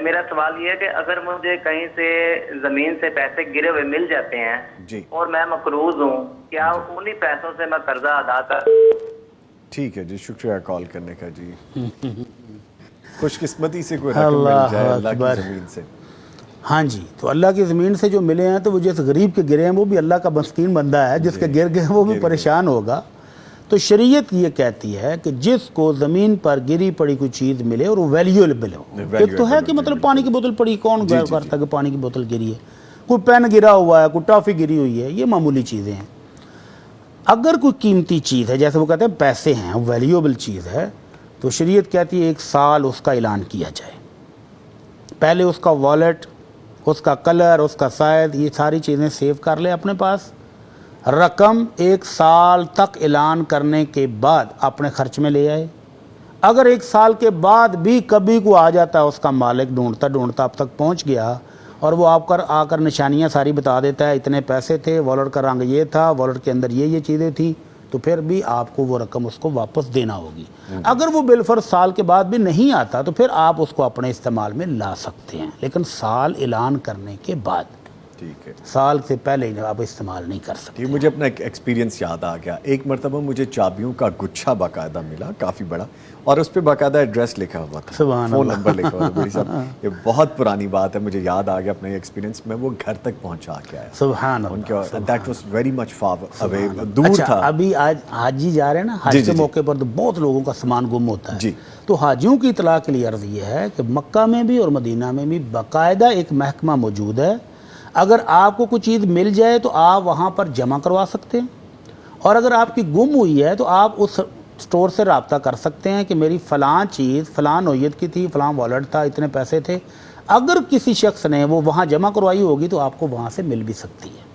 میرا سوال یہ ہے کہ اگر مجھے کہیں سے زمین سے پیسے گرے ہوئے مل جاتے ہیں جی اور میں مقروض ہوں، کیا انہی پیسوں سے میں قرضہ ادا کر؟ ٹھیک ہے جی، شکریہ کال کرنے کا جی۔ خوش قسمتی سے کوئی رقم مل اللہ جائے اللہ اکبر۔ کی زمین سے۔ ہاں جی، تو اللہ کی زمین سے جو ملے ہیں تو وہ جس غریب کے گرے ہیں وہ بھی اللہ کا مسکین بندہ ہے، جس کے گر گئے وہ بھی پریشان ہوگا۔ تو شریعت یہ کہتی ہے کہ جس کو زمین پر گری پڑی کوئی چیز ملے اور وہ ویلیویبل ہو۔ ایک تو ہے کہ مطلب پانی کی بوتل پڑی، کون غور کرتا ہے کہ پانی کی بوتل گری ہے، کوئی پین گرا ہوا ہے، کوئی ٹافی گری ہوئی ہے، یہ معمولی چیزیں ہیں۔ اگر کوئی قیمتی چیز ہے، جیسے وہ کہتے ہیں پیسے ہیں، ویلیویبل چیز ہے، تو شریعت کہتی ہے 1 سال اس کا اعلان کیا جائے۔ پہلے اس کا والیٹ، اس کا کلر، اس کا سائز، یہ ساری چیزیں سیو کر لے اپنے پاس۔ رقم 1 سال تک اعلان کرنے کے بعد اپنے خرچ میں لے آئے۔ اگر 1 سال کے بعد بھی کبھی کو آ جاتا ہے، اس کا مالک ڈھونڈتا ڈھونڈتا اب تک پہنچ گیا اور وہ آپ آ کر نشانیاں ساری بتا دیتا ہے، اتنے پیسے تھے، والیٹ کا رنگ یہ تھا، والیٹ کے اندر یہ چیزیں تھیں، تو پھر بھی آپ کو وہ رقم اس کو واپس دینا ہوگی۔ اگر وہ بالفرض سال کے بعد بھی نہیں آتا تو پھر آپ اس کو اپنے استعمال میں لا سکتے ہیں، لیکن سال اعلان کرنے کے بعد، ٹھیک ہے، سال سے پہلے آپ استعمال نہیں کر سکتے۔ یہ مجھے اپنا ایک ایکسپیرینس یاد آ گیا۔ ایک مرتبہ مجھے چابیوں کا گچھا باقاعدہ ملا، کافی بڑا، اور اس پہ باقاعدہ ایڈریس لکھا ہوا تھا، سبحان فون اللہ۔ نمبر لکھا ہوا تھا۔ بڑی صاحب، یہ بہت پرانی بات ہے، مجھے یاد آ گیا اپنا ایکسپیرینس، میں وہ گھر تک پہنچا کے آیا۔ سبحان ان اللہ۔ کے that was very much far away, دور اچھا، تھا۔ ابھی آج حاجی جا رہے ہیں نا، حج کے موقع پر تو بہت لوگوں کا سامان گم ہوتا ہے، جی۔ تو حاجیوں کی اطلاع کے لیے عرض یہ ہے کہ مکہ میں بھی اور مدینہ میں بھی باقاعدہ ایک محکمہ موجود ہے۔ اگر آپ کو کوئی چیز مل جائے تو آپ وہاں پر جمع کروا سکتے ہیں، اور اگر آپ کی گم ہوئی ہے تو آپ اس سٹور سے رابطہ کر سکتے ہیں کہ میری فلاں چیز فلاں نوعیت کی تھی، فلاں والیٹ تھا، اتنے پیسے تھے۔ اگر کسی شخص نے وہ وہاں جمع کروائی ہوگی تو آپ کو وہاں سے مل بھی سکتی ہے۔